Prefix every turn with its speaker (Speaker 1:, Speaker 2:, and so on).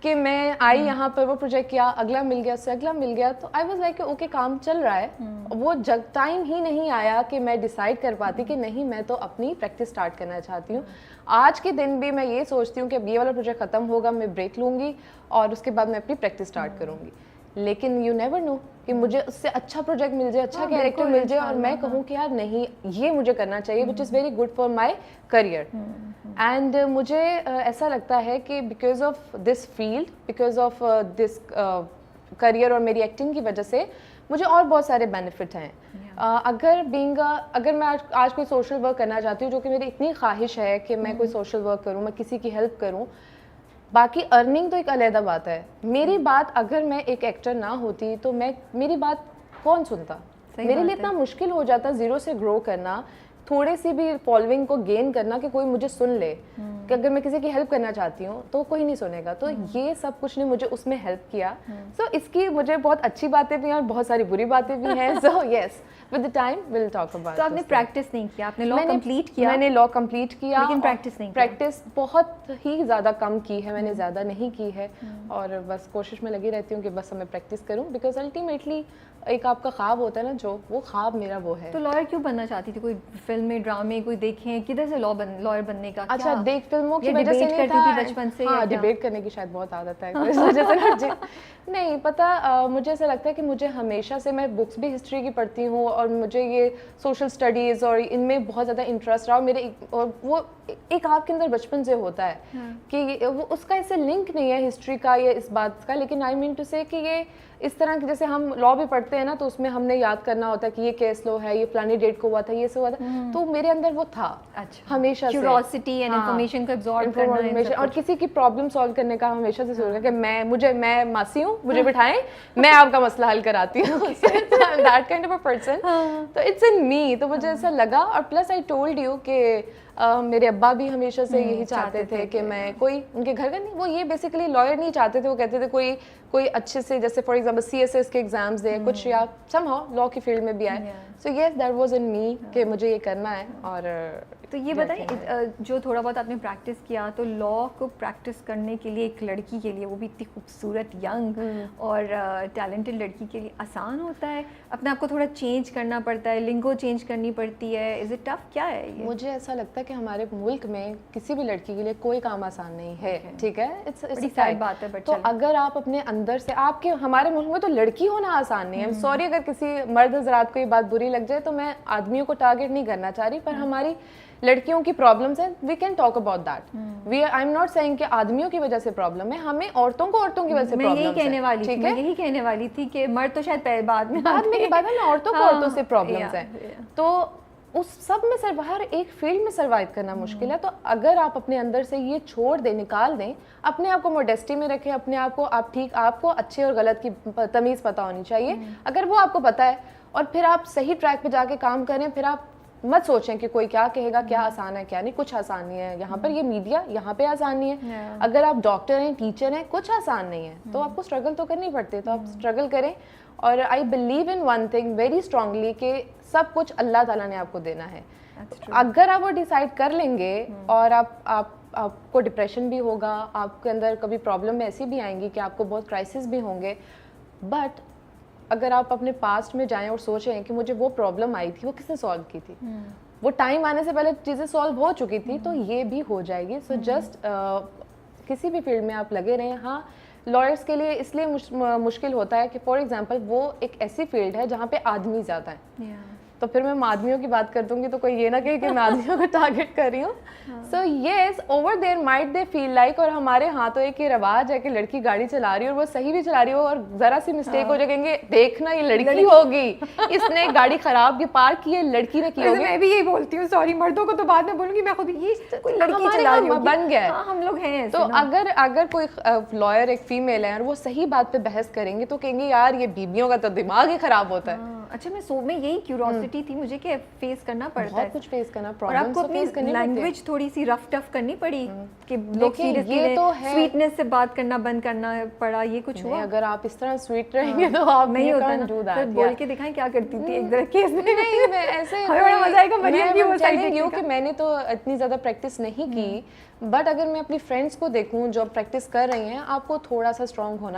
Speaker 1: کہ میں آئی یہاں پر وہ پروجیکٹ کیا, اگلا مل گیا, اس سے اگلا مل گیا, تو آئی واز لائک اوکے کام چل رہا ہے. وہ ٹائم ہی نہیں آیا کہ میں ڈیسائیڈ کر پاتی کہ نہیں میں تو اپنی پریکٹس اسٹارٹ کرنا چاہتی ہوں. آج کے دن بھی میں یہ سوچتی ہوں کہ اب یہ والا پروجیکٹ ختم ہوگا, میں بریک لوں گی اور اس کے بعد میں اپنی پریکٹس اسٹارٹ کروں گی. لیکن یو نیور نو کہ مجھے اس سے اچھا پروجیکٹ مل جائے, اچھا کیریکٹر مل جائے اور میں کہوں کہ یار نہیں یہ مجھے کرنا چاہیے, which is very good for my career. And مجھے ایسا لگتا ہے کہ because of this field, because of this career اور میری ایکٹنگ کی وجہ سے مجھے اور بہت سارے بینیفٹ ہیں. اگر میں آج کوئی سوشل ورک کرنا چاہتی ہوں, جو کہ میری اتنی خواہش ہے کہ میں کوئی سوشل ورک کروں, میں کسی کی ہیلپ کروں, باقی ارننگ تو ایک علیحدہ بات ہے. میری بات اگر میں ایک ایکٹر نہ ہوتی تو میری بات کون سنتا, میرے لیے اتنا مشکل ہو جاتا زیرو سے گرو کرنا, تھوڑے سی بھی فالوئنگ کو گین کرنا کہ کوئی مجھے سن لے, کہ اگر میں کسی کی ہیلپ کرنا چاہتی ہوں تو کوئی نہیں سنے گا. تو یہ سب کچھ نے مجھے اس میں ہیلپ کیا. سو اس کی مجھے بہت اچھی باتیں بھی ہیں اور بہت ساری بری باتیں بھی ہیں. So yes with the time will talk about.
Speaker 2: تو آپ نے پریکٹس نہیں کیا, آپ نے لا کمپلیٹ کیا؟
Speaker 1: میں نے لا کمپلیٹ کیا
Speaker 2: لیکن پریکٹس نہیں.
Speaker 1: پریکٹس بہت ہی زیادہ کم کی ہے میں نے, زیادہ نہیں کی ہے, اور بس کوشش میں لگی رہتی ہوں کہ بس میں پریکٹس کروں, بیکاز الٹیمیٹلی ایک آپ کا خواب ہوتا ہے نا, جو وہ خواب میرا وہ ہے.
Speaker 2: تو لائر کیوں بننا چاہتی تھی؟ کوئی فلمیں ڈرامے کوئی دیکھیں, کدھر سے لائر بننے کا؟
Speaker 1: اچھا دیکھ فلموں کی وجہ سے نہیں تھا
Speaker 2: بچپن سے؟
Speaker 1: ہاں ڈیبیٹ کرنے کی شاید بہت عادت ہے اس وجہ سے. نہیں پتہ, مجھے ایسا لگتا ہے کہ مجھے ہمیشہ سے, میں بکس بھی ہسٹری کی پڑھتی ہوں اور مجھے یہ سوشل اسٹڈیز اور ان میں بہت زیادہ انٹرسٹ رہا, اور میرے اور وہ ایک آپ کے اندر بچپن سے ہوتا ہے کہ وہ اس کا ایسے لنک نہیں ہے ہسٹری کا یا اس بات کا. لیکن آئی مین ٹو سے کہ یہ اس طرح کی, جیسے ہم لا بھی پڑھتے ہیں نا, تو اس میں ہم نے یاد کرنا ہوتا ہے کہ یہ کیس لو ہے, یہ فلانی ڈیٹ کو ہوا تھا, یہ سے ہوا تھا, تو میرے اندر وہ تھا ہمیشہ سے
Speaker 2: کیوریوسٹی اینڈ انفارمیشن کو ابزارب کرنا,
Speaker 1: اور کسی کی پرابلم سالو کرنے کا ہمیشہ سے سوچا کہ میں ماسی ہوں, مجھے بٹھائیں, میں آپ کا مسئلہ حل کراتی ہوں. That kind of a person, تو اٹس ان می. تو مجھے ایسا لگا, اور پلس آئی ٹولڈ یو کہ میرے ابا بھی ہمیشہ سے یہی چاہتے تھے کہ میں کوئی ان کے گھر کا نہیں, وہ یہ بیسیکلی لائر نہیں چاہتے تھے, وہ کہتے تھے کوئی اچھے سے, جیسے فار ایگزامپل CSS کے ایگزامز دے کچھ, یا سم ہاؤ لا کی فیلڈ میں بھی آئے. سو یس دیٹ واز ان می کہ مجھے یہ کرنا ہے. اور
Speaker 2: تو یہ بتائیں, جو تھوڑا بہت آپ نے پریکٹس کیا, تو لا کو پریکٹس کرنے کے لیے ایک لڑکی کے لیے, وہ بھی اتنی خوبصورت ینگ اور ٹیلنٹڈ لڑکی کے لیے آسان ہوتا ہے؟ اپنے آپ کو تھوڑا چینج کرنا پڑتا ہے, لنگو چینج کرنی پڑتی ہے, از اٹ ٹف, کیا ہے یہ؟
Speaker 1: مجھے ایسا لگتا ہے کہ ہمارے ملک میں کسی بھی لڑکی کے لیے کوئی کام آسان نہیں ہے, ٹھیک ہے,
Speaker 2: سیڈ بات ہے.
Speaker 1: تو اگر آپ اپنے اندر سے, آپ کے ہمارے ملک میں تو لڑکی ہونا آسان نہیں ہے. سوری اگر کسی مرد حضرات کو یہ بات بری لگ جائے, تو میں آدمیوں کو ٹارگیٹ نہیں کرنا چاہ رہی, پر ہماری لڑکیوں کی پرابلمس ہیں, we can talk about that. I am not saying کہ آدمیوں کی وجہ سے پرابلم ہے, ہمیں عورتوں کی وجہ سے
Speaker 2: میں یہی کہنے والی تھی کہ مرد تو شاید بعد میں
Speaker 1: کی بات ہے, عورتوں کو عورتوں سے پرابلمس ہیں. تو اس سب میں ہر ایک فیلڈ میں سروائیو کرنا مشکل ہے. تو اگر آپ اپنے اندر سے یہ چھوڑ دیں, نکال دیں, اپنے آپ کو موڈیسٹی میں رکھیں, اپنے آپ کو آپ کو اچھے اور غلط کی تمیز پتہ ہونی چاہیے. اگر وہ آپ کو پتہ ہے, اور پھر آپ صحیح ٹریک پہ جا کے کام کریں, پھر آپ مت سوچیں کہ کوئی کیا کہے گا, کیا آسان ہے کیا نہیں. کچھ آسان نہیں ہے یہاں پر, یہ میڈیا یہاں پہ آسان نہیں ہے. اگر آپ ڈاکٹر ہیں, ٹیچر ہیں, کچھ آسان نہیں ہے, تو آپ کو اسٹرگل تو کرنی پڑتی ہے, تو آپ اسٹرگل کریں. اور I believe in one thing very strongly کہ سب کچھ اللہ تعالیٰ نے آپ کو دینا ہے. اگر آپ وہ ڈیسائیڈ کر لیں گے, اور آپ کو ڈپریشن بھی ہوگا, آپ کے اندر کبھی پرابلم ایسی بھی آئیں گی کہ آپ کو بہت کرائسس بھی ہوں گے, بٹ اگر آپ اپنے پاسٹ میں جائیں اور سوچیں کہ مجھے وہ پرابلم آئی تھی, وہ کس نے سالو کی تھی, وہ ٹائم آنے سے پہلے چیزیں سالو ہو چکی تھی, تو یہ بھی ہو جائے گی. سو جسٹ کسی بھی فیلڈ میں آپ لگے رہیں. ہاں لائرس کے لیے اس لیے مشکل ہوتا ہے کہ فار ایگزامپل وہ ایک ایسی فیلڈ ہے جہاں پہ آدمی زیادہ ہیں, تو پھر میں آدمیوں کی بات کر دوں گی تو کوئی یہ نہ کہے کہ میں آدمیوں کو ٹارگیٹ کر رہی ہوں. So yes over there might they feel like, اور ہمارے ہاں تو ایک یہ رواج ہے کہ لڑکی گاڑی چلا رہی ہے اور وہ صحیح بھی چلا رہی ہو, اور ذرا سی مسٹیک ہو جائے کہیں گے دیکھنا یہ لڑکی ہوگی, اس نے گاڑی خراب کی پارک کی ہے, لڑکی نے کی ہوگی.
Speaker 2: میں بھی یہی بولتی ہوں, سوری مردوں کو تو بعد میں بولوں گی, میں خود یہ کوئی لڑکی چلا رہی ہوگی,
Speaker 1: بن گیا ہے,
Speaker 2: ہم لوگ ہیں.
Speaker 1: تو اگر کوئی لائر ایک فیمیل ہے اور وہ صحیح بات پہ بحث کریں گے تو کہیں گے یار یہ بیویوں کا تو دماغ ہی خراب ہوتا ہے.
Speaker 2: اچھا میں یہی کیوریوسٹی تھی مجھے کہ فیس کرنا پڑتا ہے
Speaker 1: بہت کچھ فیس کرنا،
Speaker 2: اور آپ کو اپنی لینگویج تھوڑی سی رف ٹف کرنی پڑی کہ لوگ سیریسلی سویٹنس سے بات کرنا بند کرنا پڑا، یہ کچھ ہوا؟
Speaker 1: اگر آپ اس طرح سویٹ رہیں گے تو آپ
Speaker 2: نہیں ہوتا نا، بول کے دکھائیں کیا کرتی تھی ایک طرح کیس میں.
Speaker 1: نہیں میں ایسے
Speaker 2: بڑا مزہ آئے گا مریم کی وہ سائڈ
Speaker 1: کہ میں نے تو اتنی زیادہ پریکٹس نہیں کی، بٹ اگر میں اپنی فرینڈس کو دیکھوں جو پریکٹس کر رہی ہیں، آپ کو تھوڑا سا اسٹرانگ ہونا